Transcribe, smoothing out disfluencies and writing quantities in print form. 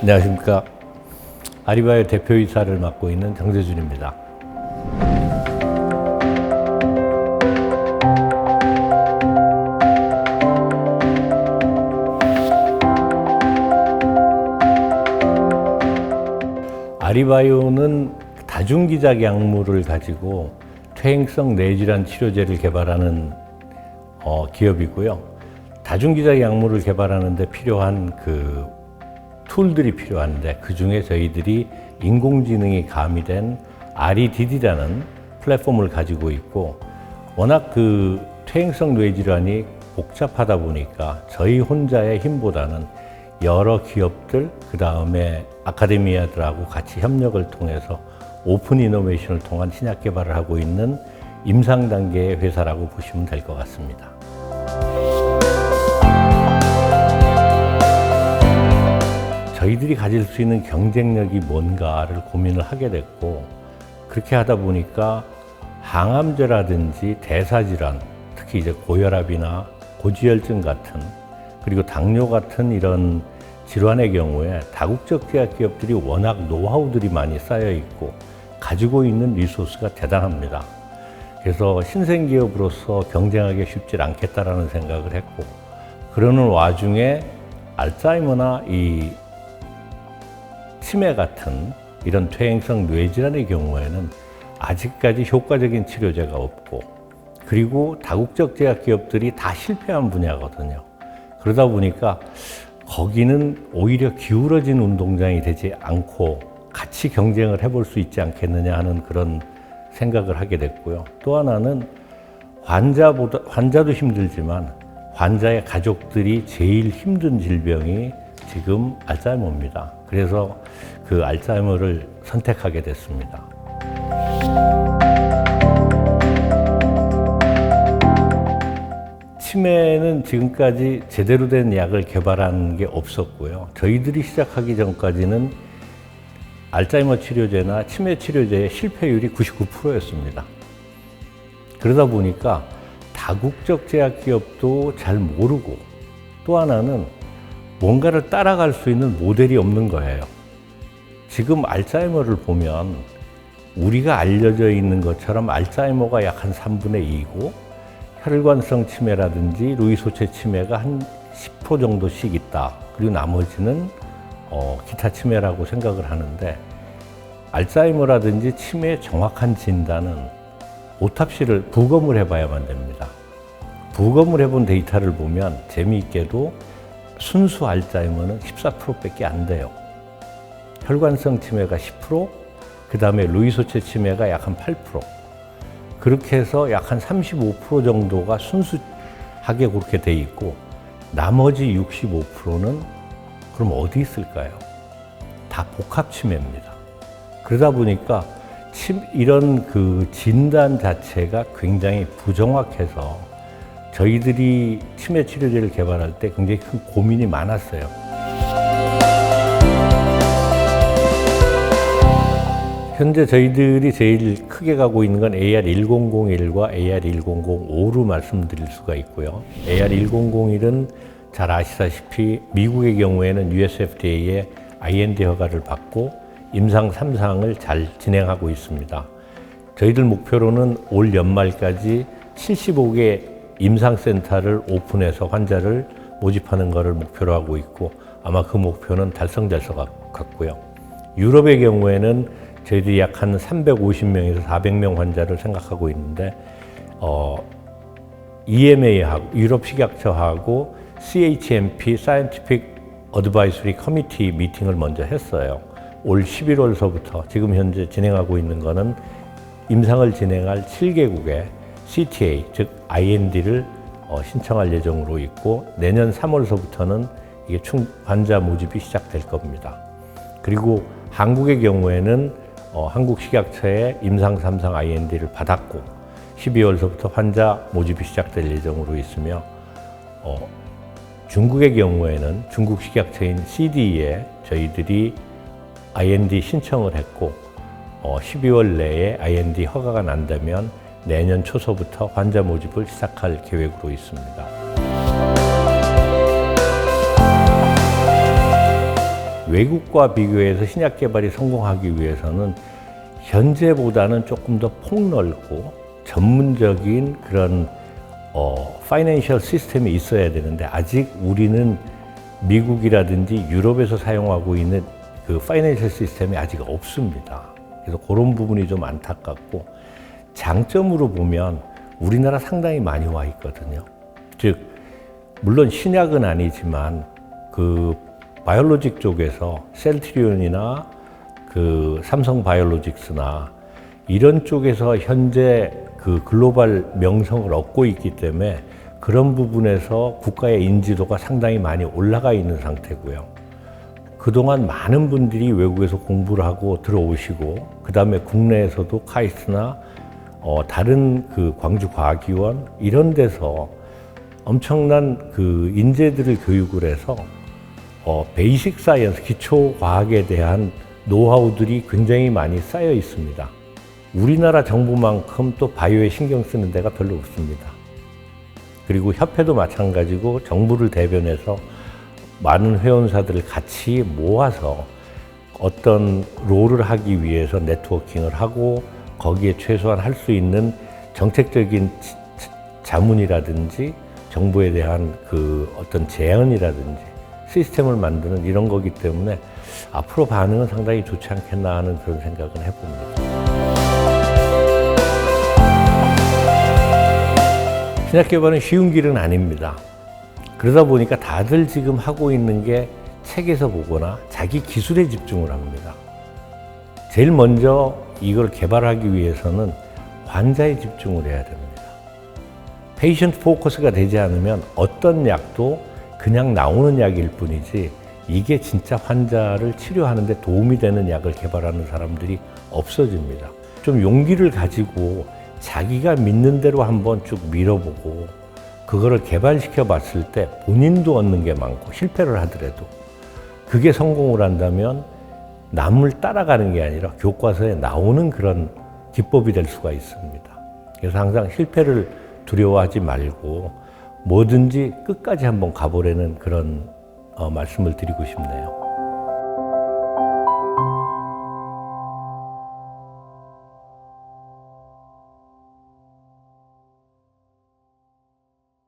안녕하십니까. 아리바이오 대표이사를 맡고 있는 정세준입니다. 아리바이오는 다중기작 약물을 가지고 퇴행성 뇌질환 치료제를 개발하는 기업이고요. 다중기작 약물을 개발하는데 필요한 툴들이 필요한데, 그 중에 저희들이 인공지능이 가미된 REDD라는 플랫폼을 가지고 있고, 워낙 퇴행성 뇌질환이 복잡하다 보니까 저희 혼자의 힘보다는 여러 기업들, 그 다음에 아카데미아들하고 같이 협력을 통해서 오픈 이노베이션을 통한 신약 개발을 하고 있는 임상 단계의 회사라고 보시면 될 것 같습니다. 저희들이 가질 수 있는 경쟁력이 뭔가를 고민을 하게 됐고, 그렇게 하다 보니까 항암제라든지 대사질환, 특히 이제 고혈압이나 고지혈증 같은, 그리고 당뇨 같은 이런 질환의 경우에 다국적 제약 기업들이 워낙 노하우들이 많이 쌓여 있고 가지고 있는 리소스가 대단합니다. 그래서 신생기업으로서 경쟁하기 쉽지 않겠다라는 생각을 했고, 그러는 와중에 알츠하이머나 이 치매 같은 이런 퇴행성 뇌질환의 경우에는 아직까지 효과적인 치료제가 없고, 그리고 다국적 제약 기업들이 다 실패한 분야거든요. 그러다 보니까 거기는 오히려 기울어진 운동장이 되지 않고 같이 경쟁을 해볼 수 있지 않겠느냐 하는 그런 생각을 하게 됐고요. 또 하나는 환자도 힘들지만 환자의 가족들이 제일 힘든 질병이 지금 알츠하이머입니다. 그래서 그 알츠하이머를 선택하게 됐습니다. 치매는 지금까지 제대로 된 약을 개발한 게 없었고요. 저희들이 시작하기 전까지는 알츠하이머 치료제나 치매 치료제의 실패율이 99%였습니다. 그러다 보니까 다국적 제약 기업도 잘 모르고, 또 하나는 뭔가를 따라갈 수 있는 모델이 없는 거예요. 지금 알츠하이머를 보면 우리가 알려져 있는 것처럼 알츠하이머가 약 한 3분의 2고 혈관성 치매라든지 루이소체 치매가 한 10% 정도씩 있다. 그리고 나머지는 기타 치매라고 생각을 하는데, 알츠하이머라든지 치매의 정확한 진단은 오탑시를 부검을 해봐야만 됩니다. 부검을 해본 데이터를 보면 재미있게도 순수 알츠하이머는 14%밖에 안 돼요. 혈관성 치매가 10%, 그 다음에 루이소체 치매가 약 한 8%. 그렇게 해서 약 한 35% 정도가 순수하게 그렇게 돼 있고, 나머지 65%는 그럼 어디 있을까요? 다 복합 치매입니다. 그러다 보니까 이런 진단 자체가 굉장히 부정확해서 저희들이 치매 치료제를 개발할 때 굉장히 큰 고민이 많았어요. 현재 저희들이 제일 크게 가고 있는 건 AR1001과 AR1005로 말씀드릴 수가 있고요. AR1001은 잘 아시다시피 미국의 경우에는 US FDA의 IND 허가를 받고 임상 3상을 잘 진행하고 있습니다. 저희들 목표로는 올 연말까지 75개 임상센터를 오픈해서 환자를 모집하는 것을 목표로 하고 있고, 아마 그 목표는 달성될 것 같고요. 유럽의 경우에는 저희들이 약 한 350명에서 400명 환자를 생각하고 있는데, EMA하고 유럽 식약처하고 CHMP Scientific Advisory Committee 미팅을 먼저 했어요. 올 11월서부터 지금 현재 진행하고 있는 거는 임상을 진행할 7개국의 CTA, 즉 IND를 신청할 예정으로 있고, 내년 3월서부터는 이게 환자 모집이 시작될 겁니다. 그리고 한국의 경우에는 한국식약처에 임상 3상 IND를 받았고 12월서부터 환자 모집이 시작될 예정으로 있으며, 중국의 경우에는 중국 식약처인 CDE에 저희들이 IND 신청을 했고 12월 내에 IND 허가가 난다면 내년 초서부터 환자 모집을 시작할 계획으로 있습니다. 외국과 비교해서 신약 개발이 성공하기 위해서는 현재보다는 조금 더 폭넓고 전문적인 그런 파이낸셜 시스템이 있어야 되는데 아직 우리는 미국이라든지 유럽에서 사용하고 있는 그 파이낸셜 시스템이 아직 없습니다. 그래서 그런 부분이 좀 안타깝고 장점으로 보면 우리나라 상당히 많이 와 있거든요. 즉 물론 신약은 아니지만 그 바이올로직 쪽에서 셀트리온이나 그 삼성 바이올로직스나 이런 쪽에서 현재 그 글로벌 명성을 얻고 있기 때문에 그런 부분에서 국가의 인지도가 상당히 많이 올라가 있는 상태고요. 그동안 많은 분들이 외국에서 공부를 하고 들어오시고 그 다음에 국내에서도 카이스트나 다른 그 광주과학위원 이런 데서 엄청난 그 인재들을 교육을 해서 베이식 사이언스, 기초 과학에 대한 노하우들이 굉장히 많이 쌓여 있습니다. 우리나라 정부만큼 또 바이오에 신경 쓰는 데가 별로 없습니다. 그리고 협회도 마찬가지고 정부를 대변해서 많은 회원사들을 같이 모아서 어떤 롤을 하기 위해서 네트워킹을 하고 거기에 최소한 할 수 있는 정책적인 자문이라든지 정부에 대한 그 어떤 제안이라든지 시스템을 만드는 이런 거기 때문에 앞으로 반응은 상당히 좋지 않겠나 하는 그런 생각은 해봅니다. 신약 개발은 쉬운 길은 아닙니다. 그러다 보니까 다들 지금 하고 있는 게 책에서 보거나 자기 기술에 집중을 합니다. 제일 먼저 이걸 개발하기 위해서는 환자에 집중을 해야 됩니다. 페이션트 포커스가 되지 않으면 어떤 약도 그냥 나오는 약일 뿐이지 이게 진짜 환자를 치료하는 데 도움이 되는 약을 개발하는 사람들이 없어집니다. 좀 용기를 가지고 자기가 믿는 대로 한번 쭉 밀어보고 그거를 개발시켜 봤을 때 본인도 얻는 게 많고 실패를 하더라도 그게 성공을 한다면 남을 따라가는 게 아니라 교과서에 나오는 그런 기법이 될 수가 있습니다. 그래서 항상 실패를 두려워하지 말고 뭐든지 끝까지 한번 가보려는 그런 말씀을 드리고 싶네요.